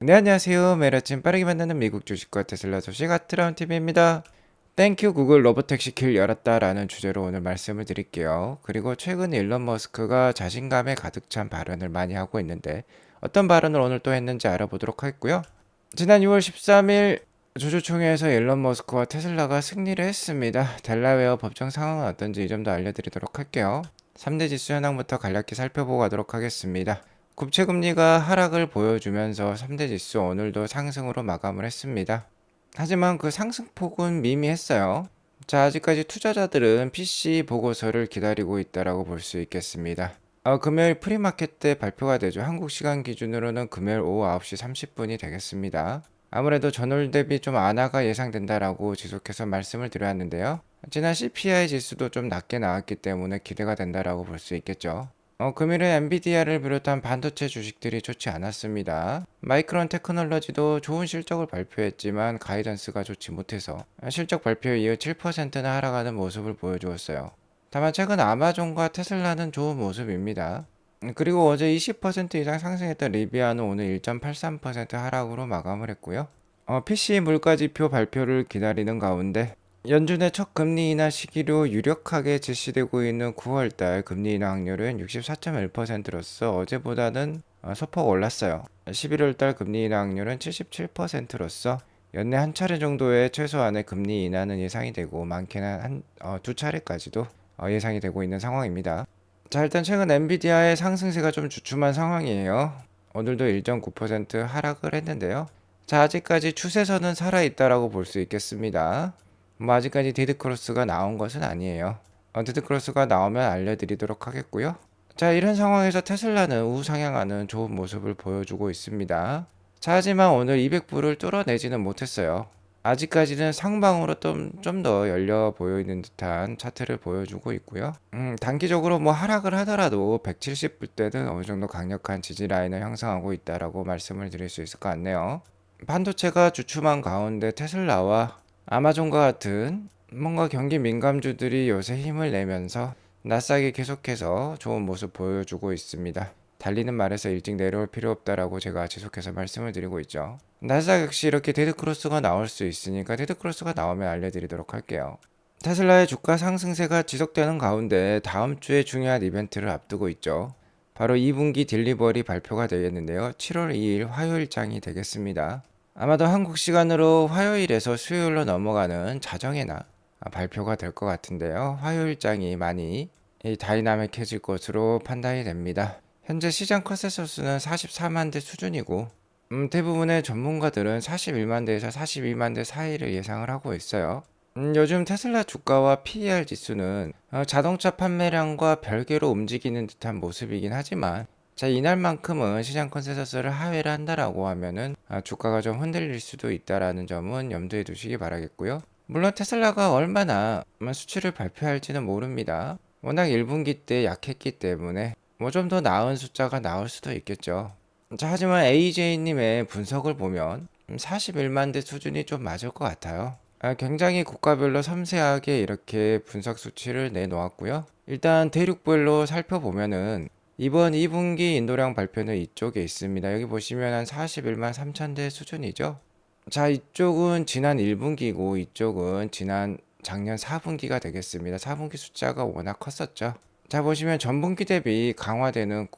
네, 안녕하세요. 매일 아침 빠르게 만나는 미국 주식과 테슬라 소식 아트라운 TV입니다. 땡큐 구글 로보택시 길 열었다라는 주제로 오늘 말씀을 드릴게요. 그리고 최근 일론 머스크가 자신감에 가득 찬 발언을 많이 하고 있는데 어떤 발언을 오늘 또 했는지 알아보도록 하겠고요. 지난 6월 13일 주주총회에서 일론 머스크와 테슬라가 승리를 했습니다. 델라웨어 법정 상황은 어떤지 이 점도 알려드리도록 할게요. 3대 지수 현황부터 간략히 살펴보고 가도록 하겠습니다. 국채금리가 하락을 보여주면서 3대 지수 오늘도 상승으로 마감을 했습니다. 하지만 그 상승폭은 미미했어요. 자, 아직까지 투자자들은 PC 보고서를 기다리고 있다라고 볼 수 있겠습니다. 금요일 프리마켓 때 발표가 되죠. 한국 시간 기준으로는 금요일 오후 9시 30분이 되겠습니다. 아무래도 전월 대비 좀 완화가 예상된다라고 지속해서 말씀을 드렸는데요. 지난 CPI 지수도 좀 낮게 나왔기 때문에 기대가 된다라고 볼 수 있겠죠. 금일은 엔비디아를 비롯한 반도체 주식들이 좋지 않았습니다. 마이크론 테크놀로지도 좋은 실적을 발표했지만 가이던스가 좋지 못해서 실적 발표에 이어 7%나 하락하는 모습을 보여주었어요. 다만 최근 아마존과 테슬라는 좋은 모습입니다. 그리고 어제 20% 이상 상승했던 리비아는 오늘 1.83% 하락으로 마감을 했고요. PC 물가지표 발표를 기다리는 가운데 연준의 첫 금리 인하 시기로 유력하게 제시되고 있는 9월달 금리 인하 확률은 64.1%로서 어제보다는 소폭 올랐어요. 11월달 금리 인하 확률은 77%로서 연내 한 차례 정도의 최소한의 금리 인하는 예상이 되고 많게는 두 차례까지도 예상이 되고 있는 상황입니다. 자, 일단 최근 엔비디아의 상승세가 좀 주춤한 상황이에요. 오늘도 1.9% 하락을 했는데요. 자, 아직까지 추세선은 살아있다라고 볼 수 있겠습니다. 뭐 아직까지 데드크로스가 나온 것은 아니에요. 데드크로스가 나오면 알려드리도록 하겠고요. 자, 이런 상황에서 테슬라는 우상향하는 좋은 모습을 보여주고 있습니다. 자, 하지만 오늘 200불을 뚫어내지는 못했어요. 아직까지는 상방으로 좀 더 열려 보이는 듯한 차트를 보여주고 있고요. 단기적으로 뭐 하락을 하더라도 170불 때는 어느 정도 강력한 지지 라인을 형성하고 있다라고 말씀을 드릴 수 있을 것 같네요. 반도체가 주춤한 가운데 테슬라와 아마존과 같은 뭔가 경기 민감주들이 요새 힘을 내면서 나스닥이 계속해서 좋은 모습 보여주고 있습니다. 달리는 말에서 일찍 내려올 필요 없다라고 제가 지속해서 말씀을 드리고 있죠. 나스닥 역시 이렇게 데드크로스가 나올 수 있으니까 데드크로스가 나오면 알려드리도록 할게요. 테슬라의 주가 상승세가 지속되는 가운데 다음 주에 중요한 이벤트를 앞두고 있죠. 바로 2분기 딜리버리 발표가 되겠는데요. 7월 2일 화요일장이 되겠습니다. 아마도 한국 시간으로 화요일에서 수요일로 넘어가는 자정에나 발표가 될 것 같은데요. 화요일장이 많이 다이나믹해질 것으로 판단이 됩니다. 현재 시장 컨센서스는 44만 대 수준이고 대부분의 전문가들은 41만 대에서 42만 대 사이를 예상을 하고 있어요. 요즘 테슬라 주가와 PER 지수는 자동차 판매량과 별개로 움직이는 듯한 모습이긴 하지만 자, 이날만큼은 시장 컨센서스를 하회를 한다라고 하면은 주가가 좀 흔들릴 수도 있다라는 점은 염두에 두시기 바라겠고요. 물론 테슬라가 얼마나 수치를 발표할지는 모릅니다. 워낙 1분기 때 약했기 때문에 뭐 좀 더 나은 숫자가 나올 수도 있겠죠. 자, 하지만 AJ님의 분석을 보면 41만 대 수준이 좀 맞을 것 같아요. 굉장히 국가별로 섬세하게 이렇게 분석 수치를 내놓았고요. 일단 대륙별로 살펴보면은 이번 2분기 인도량 발표는 이쪽에 있습니다. 여기 보시면 한 41만 3천 대 수준이죠. 자, 이쪽은 지난 1분기고 이쪽은 지난 작년 4분기가 되겠습니다. 4분기 숫자가 워낙 컸었죠. 자, 보시면 전분기 대비 강화되는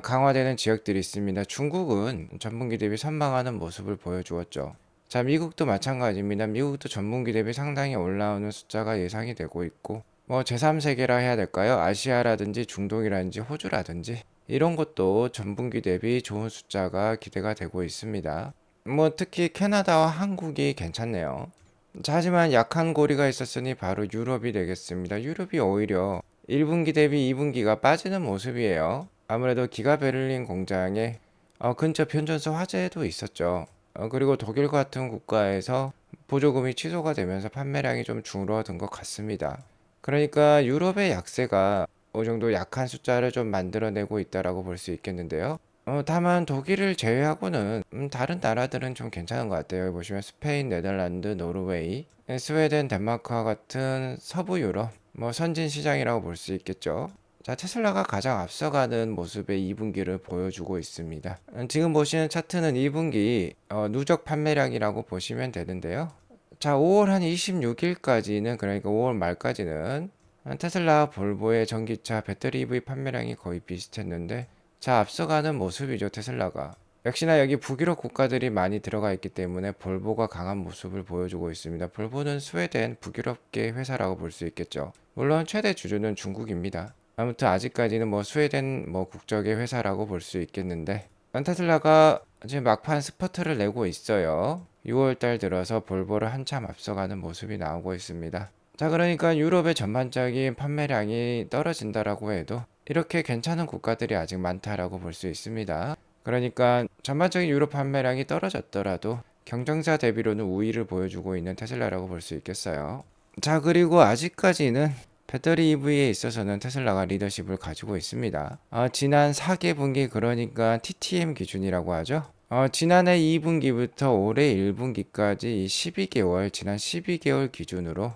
강화되는 지역들이 있습니다. 중국은 전분기 대비 선방하는 모습을 보여주었죠. 자, 미국도 마찬가지입니다. 미국도 전분기 대비 상당히 올라오는 숫자가 예상이 되고 있고, 뭐 제3세계라 해야 될까요? 아시아라든지 중동이라든지 호주라든지 이런 것도 전분기 대비 좋은 숫자가 기대가 되고 있습니다. 뭐 특히 캐나다와 한국이 괜찮네요. 자, 하지만 약한 고리가 있었으니 바로 유럽이 되겠습니다. 유럽이 오히려 1분기 대비 2분기가 빠지는 모습이에요. 아무래도 기가 베를린 공장에 근처 변전소 화재도 있었죠. 그리고 독일 같은 국가에서 보조금이 취소가 되면서 판매량이 좀 줄어든 것 같습니다. 그러니까 유럽의 약세가 어느 정도 약한 숫자를 좀 만들어내고 있다라고 볼 수 있겠는데요. 다만 독일을 제외하고는 다른 나라들은 좀 괜찮은 것 같아요. 여기 보시면 스페인, 네덜란드, 노르웨이, 스웨덴, 덴마크와 같은 서부 유럽, 뭐 선진 시장이라고 볼 수 있겠죠. 자, 테슬라가 가장 앞서가는 모습의 2분기를 보여주고 있습니다. 지금 보시는 차트는 2분기 누적 판매량이라고 보시면 되는데요. 자, 5월 한 26일까지는, 그러니까 5월 말까지는 테슬라, 볼보의 전기차 배터리 EV 판매량이 거의 비슷했는데, 자, 앞서가는 모습이죠, 테슬라가. 역시나 여기 북유럽 국가들이 많이 들어가 있기 때문에 볼보가 강한 모습을 보여주고 있습니다. 볼보는 스웨덴 북유럽계 회사라고 볼 수 있겠죠. 물론 최대 주주는 중국입니다. 아무튼 아직까지는 뭐 스웨덴 뭐 국적의 회사라고 볼 수 있겠는데, 테슬라가 지금 막판 스퍼트를 내고 있어요. 6월달 들어서 볼보를 한참 앞서가는 모습이 나오고 있습니다. 자, 그러니까 유럽의 전반적인 판매량이 떨어진다라고 해도 이렇게 괜찮은 국가들이 아직 많다라고 볼 수 있습니다. 그러니까 전반적인 유럽 판매량이 떨어졌더라도 경쟁사 대비로는 우위를 보여주고 있는 테슬라라고 볼 수 있겠어요. 자, 그리고 아직까지는 배터리 EV에 있어서는 테슬라가 리더십을 가지고 있습니다. 지난 4개분기, 그러니까 TTM 기준이라고 하죠. 지난해 2분기부터 올해 1분기까지 12개월, 지난 12개월 기준으로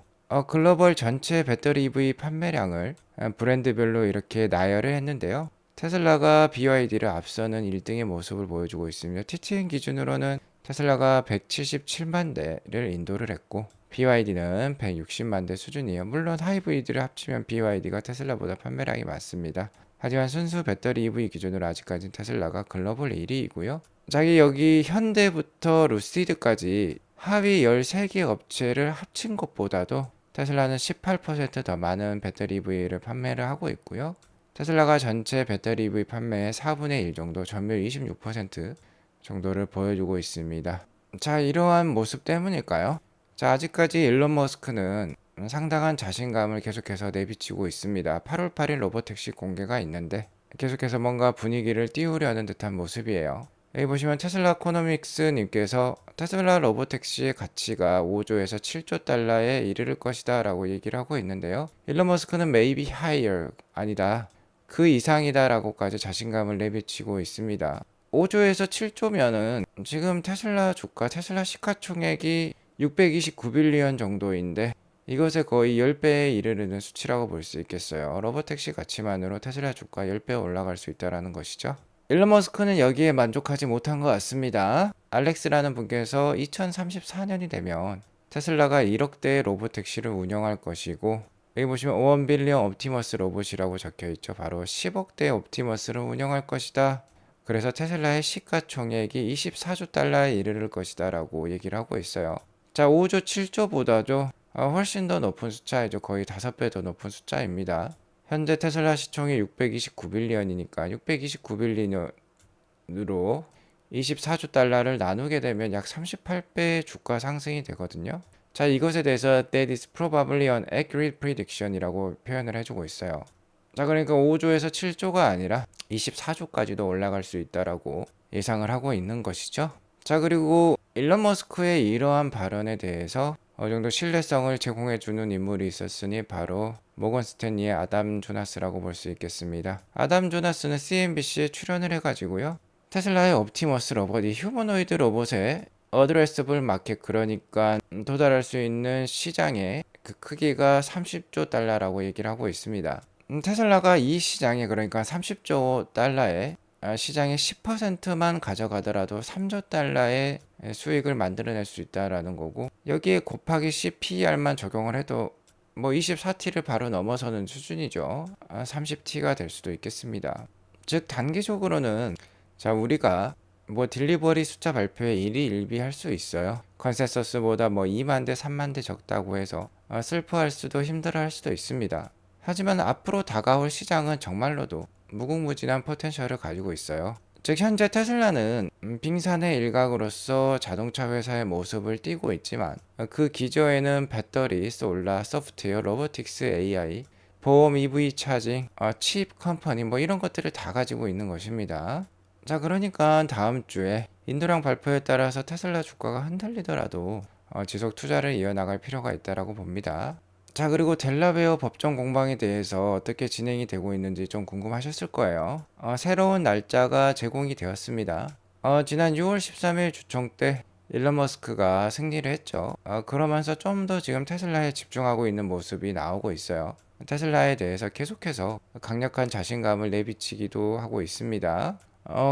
글로벌 전체 배터리 EV 판매량을 브랜드별로 이렇게 나열을 했는데요. 테슬라가 BYD를 앞서는 1등의 모습을 보여주고 있습니다. TTM 기준으로는 테슬라가 177만 대를 인도를 했고, BYD는 160만 대 수준이에요. 물론 하이브리드를 합치면 BYD가 테슬라보다 판매량이 많습니다. 하지만 순수 배터리 EV 기준으로 아직까지는 테슬라가 글로벌 1위이고요. 자기 여기 현대부터 루시드까지 하위 13개 업체를 합친 것보다도 테슬라는 18% 더 많은 배터리 EV를 판매를 하고 있고요. 테슬라가 전체 배터리 EV 판매의 4분의 1 정도, 점유율 26% 정도를 보여주고 있습니다. 자, 이러한 모습 때문일까요? 자, 아직까지 일론 머스크는 상당한 자신감을 계속해서 내비치고 있습니다. 8월 8일 로보택시 공개가 있는데 계속해서 뭔가 분위기를 띄우려는 듯한 모습이에요. 여기 보시면 테슬라 코노믹스 님께서 테슬라 로보택시의 가치가 5조에서 7조 달러에 이르를 것이다 라고 얘기를 하고 있는데요. 일론 머스크는 maybe higher, 아니다, 그 이상이다 라고까지 자신감을 내비치고 있습니다. 5조에서 7조면은 지금 테슬라 주가, 테슬라 시가총액이 629빌리언 정도인데 이것의 거의 10배에 이르는 수치라고 볼 수 있겠어요. 로보택시 가치만으로 테슬라 주가 10배 올라갈 수 있다는 것이죠. 일론 머스크는 여기에 만족하지 못한 것 같습니다. 알렉스라는 분께서 2034년이 되면 테슬라가 1억 대의 로보택시를 운영할 것이고, 여기 보시면 1 빌리언 옵티머스 로봇이라고 적혀 있죠. 바로 10억 대의 옵티머스를 운영할 것이다. 그래서 테슬라의 시가총액이 24조 달러에 이르를 것이다 라고 얘기를 하고 있어요. 자, 5조 7조보다도 훨씬 더 높은 숫자이죠. 거의 5배 더 높은 숫자입니다. 현재 테슬라 시총이 629빌리언이니까 629빌리언으로 24조 달러를 나누게 되면 약 38배의 주가 상승이 되거든요. 자, 이것에 대해서 that is probably an accurate prediction이라고 표현을 해주고 있어요. 자, 그러니까 5조에서 7조가 아니라 24조까지도 올라갈 수 있다라고 예상을 하고 있는 것이죠. 자, 그리고 일론 머스크의 이러한 발언에 대해서 어느 정도 신뢰성을 제공해주는 인물이 있었으니 바로 모건 스탠리의 아담 조나스라고 볼 수 있겠습니다. 아담 조나스는 CNBC에 출연을 해가지고요, 테슬라의 옵티머스 로봇, 이 휴머노이드 로봇의 어드레스블 마켓, 그러니까 도달할 수 있는 시장의 그 크기가 30조 달러라고 얘기를 하고 있습니다. 테슬라가 이 시장에, 그러니까 30조 달러의 시장의 10%만 가져가더라도 3조 달러의 수익을 만들어낼 수 있다라는 거고, 여기에 곱하기 10 PER만 적용을 해도 뭐 24T를 바로 넘어서는 수준이죠. 30T가 될 수도 있겠습니다. 즉 단기적으로는, 자, 우리가 뭐 딜리버리 숫자 발표에 일희일비할 수 있어요. 컨센서스보다 뭐 2만 대, 3만 대 적다고 해서 슬퍼할 수도 힘들어할 수도 있습니다. 하지만 앞으로 다가올 시장은 정말로도 무궁무진한 포텐셜을 가지고 있어요. 즉 현재 테슬라는 빙산의 일각으로서 자동차 회사의 모습을 띠고 있지만 그 기저에는 배터리, 솔라, 소프트웨어, 로보틱스, AI, 보험, EV 차징, 칩 컴퍼니 뭐 이런 것들을 다 가지고 있는 것입니다. 자, 그러니까 다음 주에 인도량 발표에 따라서 테슬라 주가가 흔들리더라도 지속 투자를 이어나갈 필요가 있다라고 봅니다. 자, 그리고 델라웨어 법정 공방에 대해서 어떻게 진행이 되고 있는지 좀 궁금하셨을 거예요. 새로운 날짜가 제공이 되었습니다. 지난 6월 13일 주총 때 일론 머스크가 승리를 했죠. 그러면서 좀 더 지금 테슬라에 집중하고 있는 모습이 나오고 있어요. 테슬라에 대해서 계속해서 강력한 자신감을 내비치기도 하고 있습니다.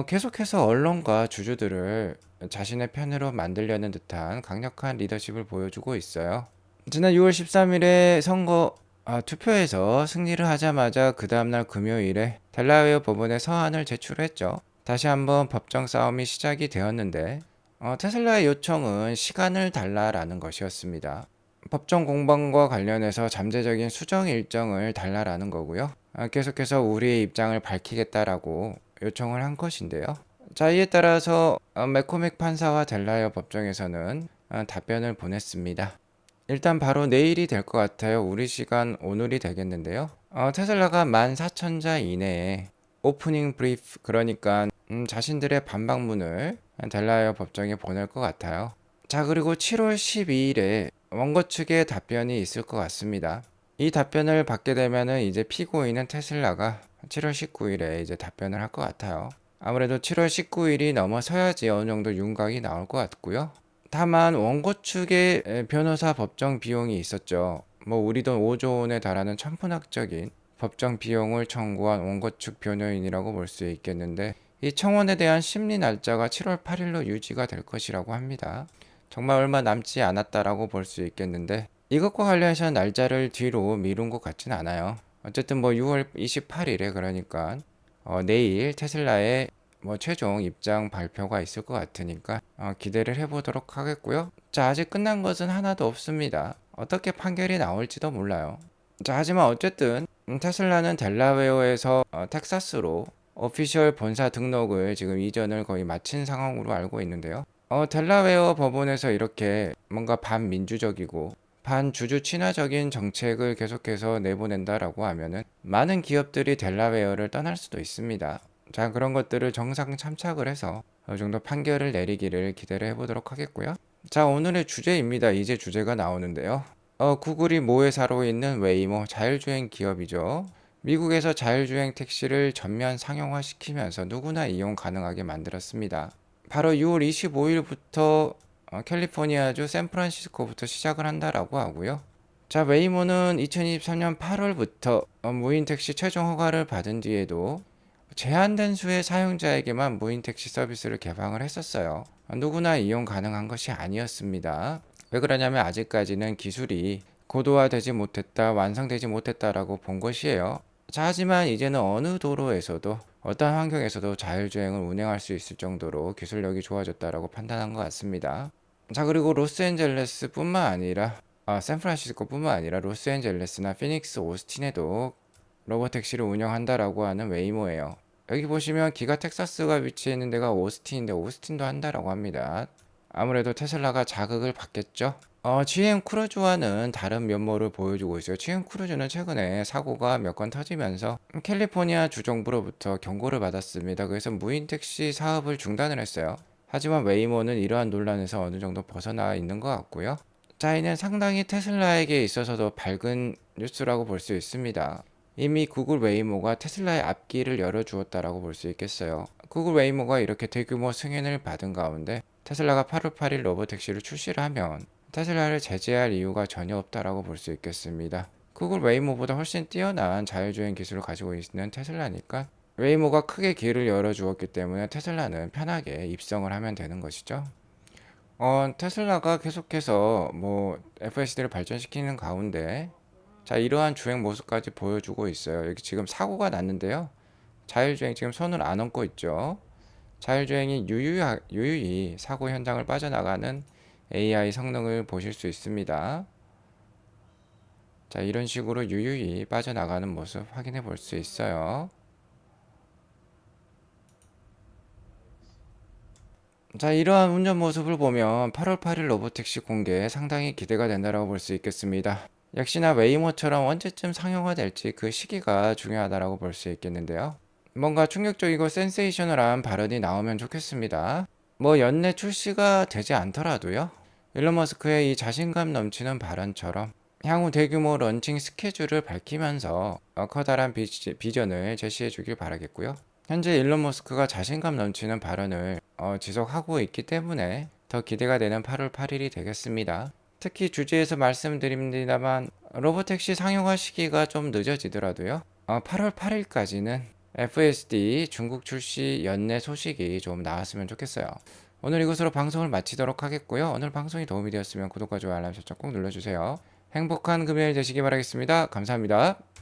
계속해서 언론과 주주들을 자신의 편으로 만들려는 듯한 강력한 리더십을 보여주고 있어요. 지난 6월 13일에 투표에서 승리를 하자마자 그 다음날 금요일에 델라웨어 법원에 서한을 제출했죠. 다시 한번 법정 싸움이 시작이 되었는데 테슬라의 요청은 시간을 달라라는 것이었습니다. 법정 공방과 관련해서 잠재적인 수정 일정을 달라라는 거고요. 계속해서 우리의 입장을 밝히겠다라고 요청을 한 것인데요. 자, 이에 따라서 맥코맥 판사와 델라웨어 법정에서는 답변을 보냈습니다. 일단 바로 내일이 될 것 같아요. 우리 시간 오늘이 되겠는데요. 테슬라가 14,000자 이내에 오프닝 브리프, 그러니까 자신들의 반박문을 델라웨어 법정에 보낼 것 같아요. 자, 그리고 7월 12일에 원고 측의 답변이 있을 것 같습니다. 이 답변을 받게 되면은 이제 피고인은 테슬라가 7월 19일에 이제 답변을 할 것 같아요. 아무래도 7월 19일이 넘어서야지 어느 정도 윤곽이 나올 것 같고요. 다만 원고 측의 변호사 법정 비용이 있었죠. 뭐 우리 돈 5조 원에 달하는 천문학적인 법정 비용을 청구한 원고 측 변호인이라고 볼 수 있겠는데, 이 청원에 대한 심리 날짜가 7월 8일로 유지가 될 것이라고 합니다. 정말 얼마 남지 않았다라고 볼 수 있겠는데, 이것과 관련해서 날짜를 뒤로 미룬 것 같진 않아요. 어쨌든 뭐 6월 28일에, 그러니까 내일 테슬라의 뭐 최종 입장 발표가 있을 것 같으니까 기대를 해보도록 하겠고요. 자, 아직 끝난 것은 하나도 없습니다. 어떻게 판결이 나올지도 몰라요. 자, 하지만 어쨌든 테슬라는 델라웨어에서 텍사스로 오피셜 본사 등록을 지금 이전을 거의 마친 상황으로 알고 있는데요. 델라웨어 법원에서 이렇게 뭔가 반민주적이고 반주주 친화적인 정책을 계속해서 내보낸다라고 하면은 많은 기업들이 델라웨어를 떠날 수도 있습니다. 자, 그런 것들을 정상 참작을 해서 어느 정도 판결을 내리기를 기대를 해보도록 하겠고요. 자, 오늘의 주제입니다. 이제 주제가 나오는데요. 구글이 모회사로 있는 웨이모, 자율주행 기업이죠. 미국에서 자율주행 택시를 전면 상용화시키면서 누구나 이용 가능하게 만들었습니다. 바로 6월 25일부터 캘리포니아주 샌프란시스코부터 시작을 한다라고 하고요. 자, 웨이모는 2023년 8월부터 무인 택시 최종 허가를 받은 뒤에도 제한된 수의 사용자에게만 무인 택시 서비스를 개방을 했었어요. 누구나 이용 가능한 것이 아니었습니다. 왜 그러냐면 아직까지는 기술이 고도화되지 못했다, 완성되지 못했다라고 본 것이에요. 자, 하지만 이제는 어느 도로에서도 어떤 환경에서도 자율주행을 운행할 수 있을 정도로 기술력이 좋아졌다라고 판단한 것 같습니다. 자, 그리고 로스앤젤레스뿐만 아니라 샌프란시스코뿐만 아니라 로스앤젤레스나 피닉스, 오스틴에도 로보택시를 운영한다라고 하는 웨이모예요. 여기 보시면 기가 텍사스가 위치해 있는 데가 오스틴인데 오스틴도 한다라고 합니다. 아무래도 테슬라가 자극을 받겠죠. GM 크루즈와는 다른 면모를 보여주고 있어요. GM 크루즈는 최근에 사고가 몇 건 터지면서 캘리포니아 주정부로부터 경고를 받았습니다. 그래서 무인 택시 사업을 중단을 했어요. 하지만 웨이모는 이러한 논란에서 어느 정도 벗어나 있는 것 같고요. 자, 이는 상당히 테슬라에게 있어서도 밝은 뉴스라고 볼 수 있습니다. 이미 구글 웨이모가 테슬라의 앞길을 열어주었다라고 볼 수 있겠어요. 구글 웨이모가 이렇게 대규모 승인을 받은 가운데 테슬라가 8월 8일 로보택시를 출시를 하면 테슬라를 제재할 이유가 전혀 없다라고 볼 수 있겠습니다. 구글 웨이모보다 훨씬 뛰어난 자율주행 기술을 가지고 있는 테슬라니까 웨이모가 크게 길을 열어주었기 때문에 테슬라는 편하게 입성을 하면 되는 것이죠. 테슬라가 계속해서 뭐 FSD를 발전시키는 가운데 자, 이러한 주행 모습까지 보여주고 있어요. 여기 지금 사고가 났는데요. 자율주행 지금 손을 안 얹고 있죠. 자율주행이 유유히 사고 현장을 빠져나가는 AI 성능을 보실 수 있습니다. 자, 이런 식으로 유유히 빠져나가는 모습 확인해 볼 수 있어요. 자, 이러한 운전 모습을 보면 8월 8일 로보택시 공개 상당히 기대가 된다고 볼 수 있겠습니다. 역시나 웨이모처럼 언제쯤 상용화될지 그 시기가 중요하다고 볼 수 있겠는데요. 뭔가 충격적이고 센세이셔널한 발언이 나오면 좋겠습니다. 뭐 연내 출시가 되지 않더라도요. 일론 머스크의 이 자신감 넘치는 발언처럼 향후 대규모 런칭 스케줄을 밝히면서 커다란 비전을 제시해 주길 바라겠고요. 현재 일론 머스크가 자신감 넘치는 발언을 지속하고 있기 때문에 더 기대가 되는 8월 8일이 되겠습니다. 특히 주제에서 말씀드립니다만 로보택시 상용화 시기가 좀 늦어지더라도요. 8월 8일까지는 FSD 중국 출시 연내 소식이 좀 나왔으면 좋겠어요. 오늘 이것으로 방송을 마치도록 하겠고요. 오늘 방송이 도움이 되었으면 구독과 좋아요 알람 설정 꼭 눌러주세요. 행복한 금요일 되시기 바라겠습니다. 감사합니다.